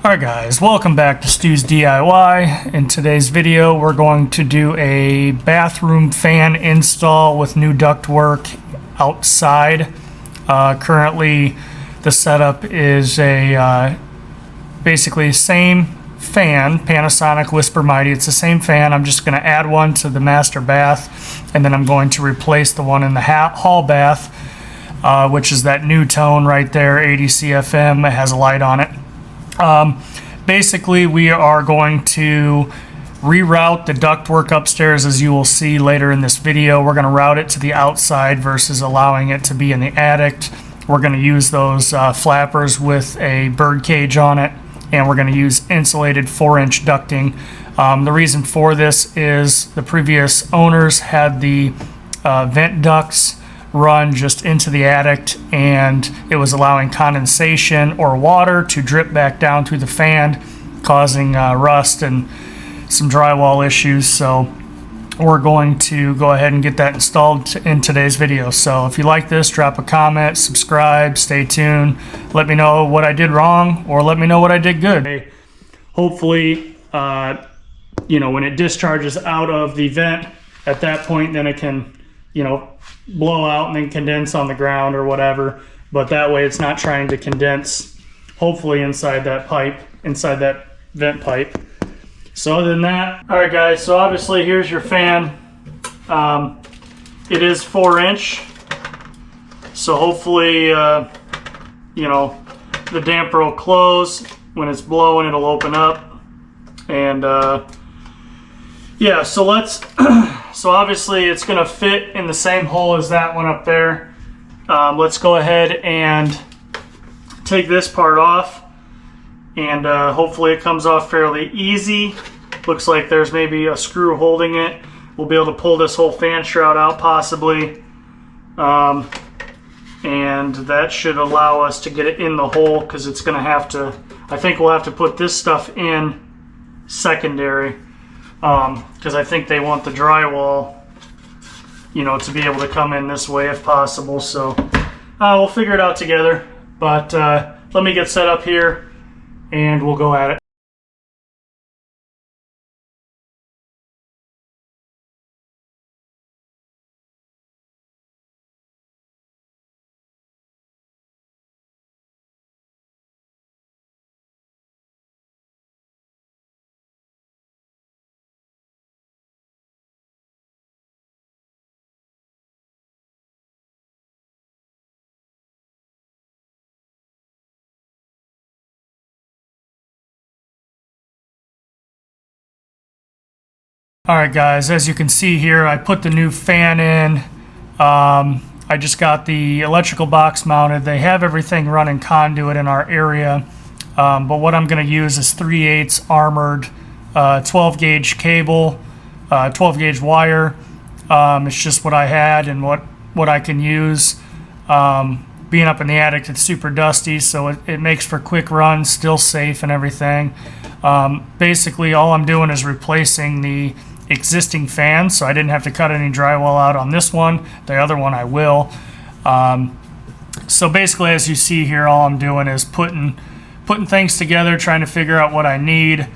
Alright guys, welcome back to Stu's DIY. In today's video we're going to do a bathroom fan install with new ductwork outside. Currently the setup is a basically same fan, Panasonic Whisper Mighty. It's the same fan. I'm just going to add one to the master bath, and then I'm going to replace the one in the hall bath, which is that new tone right there, 80 CFM. It has a light on it. Basically, we are going to reroute the ductwork upstairs, as you will see later in this video. We're going to route it to the outside versus allowing it to be in the attic. We're going to use those flappers with a bird cage on it, and we're going to use insulated 4-inch ducting. The reason for this is the previous owners had the vent ducts run just into the attic, and it was allowing condensation or water to drip back down through the fan, causing rust and some drywall issues. So we're going to go ahead and get that installed in today's video. So if you like this, drop a comment, subscribe, stay tuned, let me know what I did wrong or let me know what I did good. Hopefully when it discharges out of the vent, at that point then it can blow out and then condense on the ground or whatever, but that way it's not trying to condense hopefully inside that pipe, inside that vent pipe. So other than that, all right guys, so obviously here's your fan. It is 4-inch, so hopefully the damper will close. When it's blowing, it'll open up. And yeah, so let's so obviously it's going to fit in the same hole as that one up there. Let's go ahead and take this part off, and hopefully it comes off fairly easy. Looks like there's maybe a screw holding it. We'll be able to pull this whole fan shroud out possibly, and that should allow us to get it in the hole, because it's going to have to, I think we'll have to put this stuff in secondary, because I think they want the drywall to be able to come in this way if possible. So we'll figure it out together, but let me get set up here and we'll go at it. Alright guys, as you can see here, I put the new fan in. I just got the electrical box mounted. They have everything running conduit in our area, but what I'm going to use is 3/8 armored 12 gauge cable, 12 gauge wire. It's just what I had and what I can use. Being up in the attic, it's super dusty, so it makes for quick runs, still safe and everything. Basically all I'm doing is replacing the existing fan, so I didn't have to cut any drywall out on this one. The other one I will. So basically, as you see here, all I'm doing is putting things together, trying to figure out what I need.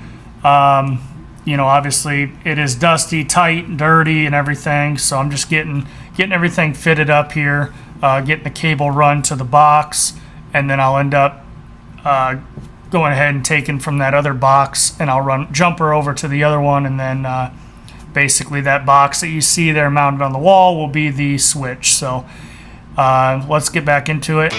Obviously it is dusty, tight, dirty and everything, so I'm just getting everything fitted up here, getting the cable run to the box, and then I'll end up going ahead and taking from that other box, and I'll run jumper over to the other one, and then basically that box that you see there mounted on the wall will be the switch. So let's get back into it.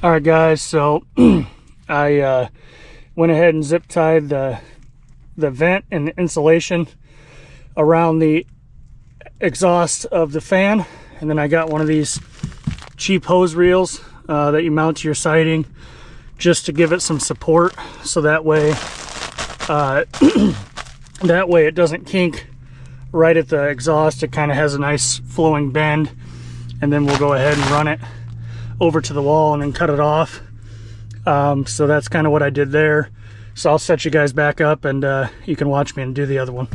All right, guys, so I went ahead and zip tied the vent and the insulation around the exhaust of the fan, and then I got one of these cheap hose reels that you mount to your siding just to give it some support, so that way it doesn't kink right at the exhaust. It kind of has a nice flowing bend, and then we'll go ahead and run it over to the wall and then cut it off. So that's kind of what I did there. So I'll set you guys back up, and you can watch me and do the other one.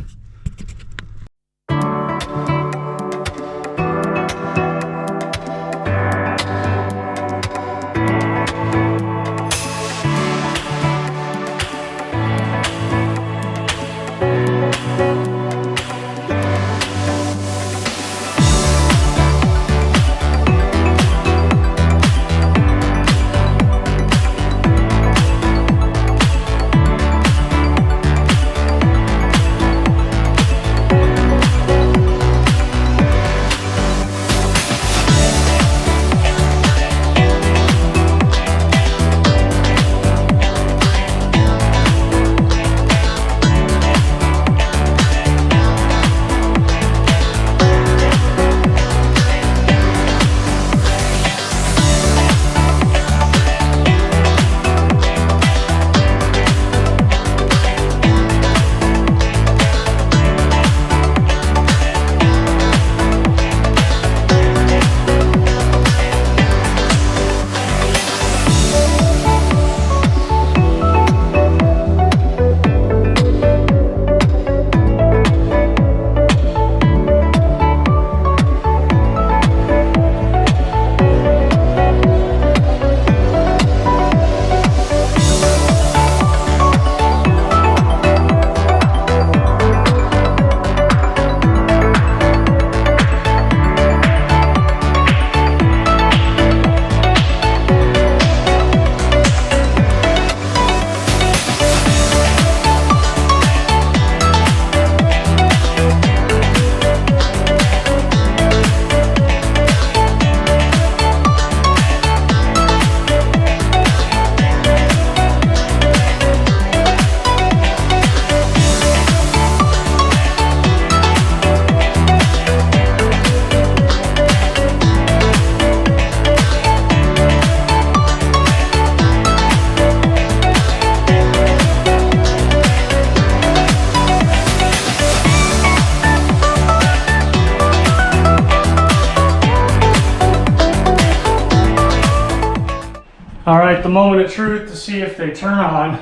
All right, the moment of truth to see if they turn on.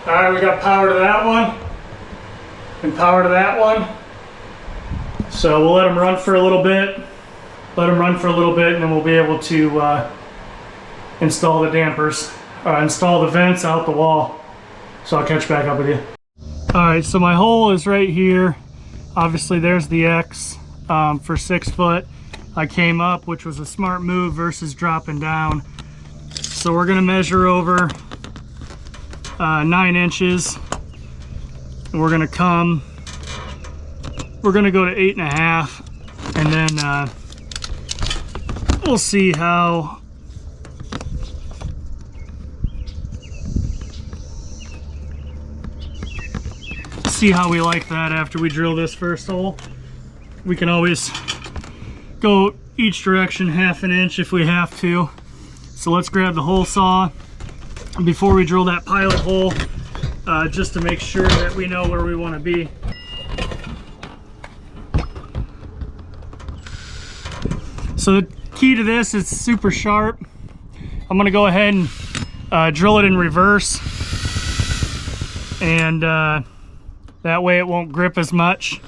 All right, we got power to that one and power to that one. So we'll let them run for a little bit. And then we'll be able to install the dampers, install the vents out the wall. So I'll catch back up with you. All right, so my hole is right here. Obviously there's the X for 6 foot. I came up, which was a smart move versus dropping down. So we're gonna measure over 9 inches. And we're gonna go to 8.5, and then we'll see how we like that after we drill this first hole. We can always go each direction 1/2 inch if we have to. So let's grab the hole saw before we drill that pilot hole, just to make sure that we know where we want to be. So the key to this is super sharp. I'm going to go ahead and drill it in reverse, and that way it won't grip as much.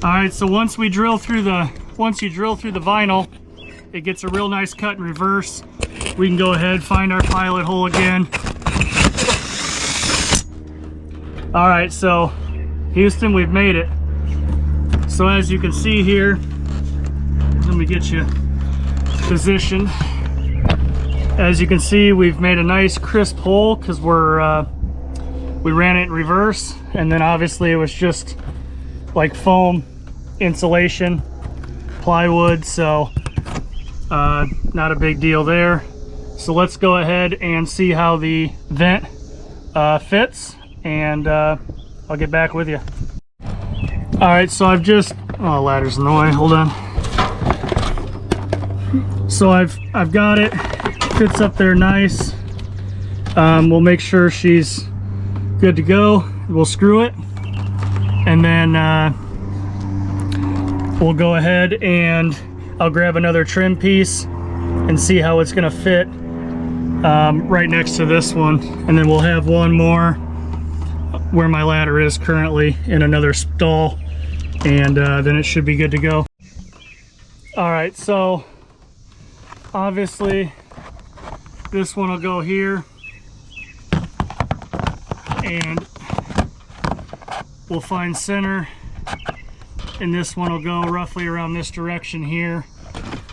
All right, so once you drill through the vinyl, it gets a real nice cut in reverse. We can go ahead, find our pilot hole again. All right, so Houston, we've made it. So as you can see here, let me get you positioned. As you can see, we've made a nice crisp hole because we ran it in reverse, and then obviously it was just like foam insulation plywood, so not a big deal there. So let's go ahead and see how the vent fits, and I'll get back with you. All right, so I've just, oh, ladder's in the way, hold on. So I've got it, fits up there nice. We'll make sure she's good to go. We'll screw it, and then we'll go ahead and I'll grab another trim piece and see how it's gonna fit right next to this one, and then we'll have one more where my ladder is currently in another stall, and then it should be good to go. All right, so obviously this one will go here, and we'll find center, and this one will go roughly around this direction here,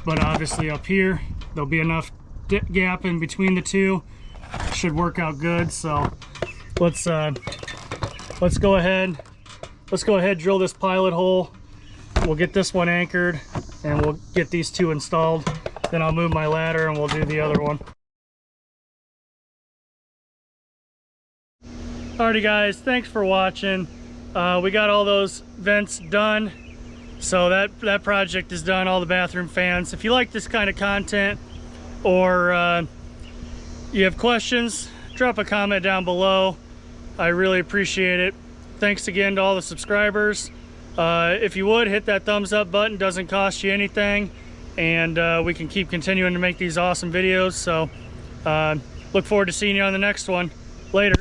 but obviously up here there'll be enough gap in between the two. Should work out good. So let's go ahead drill this pilot hole. We'll get this one anchored and we'll get these two installed, then I'll move my ladder and we'll do the other one. Alrighty guys, thanks for watching. We got all those vents done, so that project is done, all the bathroom fans. If you like this kind of content, or you have questions, drop a comment down below. I really appreciate it. Thanks again to all the subscribers. If you would, hit that thumbs up button, doesn't cost you anything, and we can keep continuing to make these awesome videos. So look forward to seeing you on the next one. Later.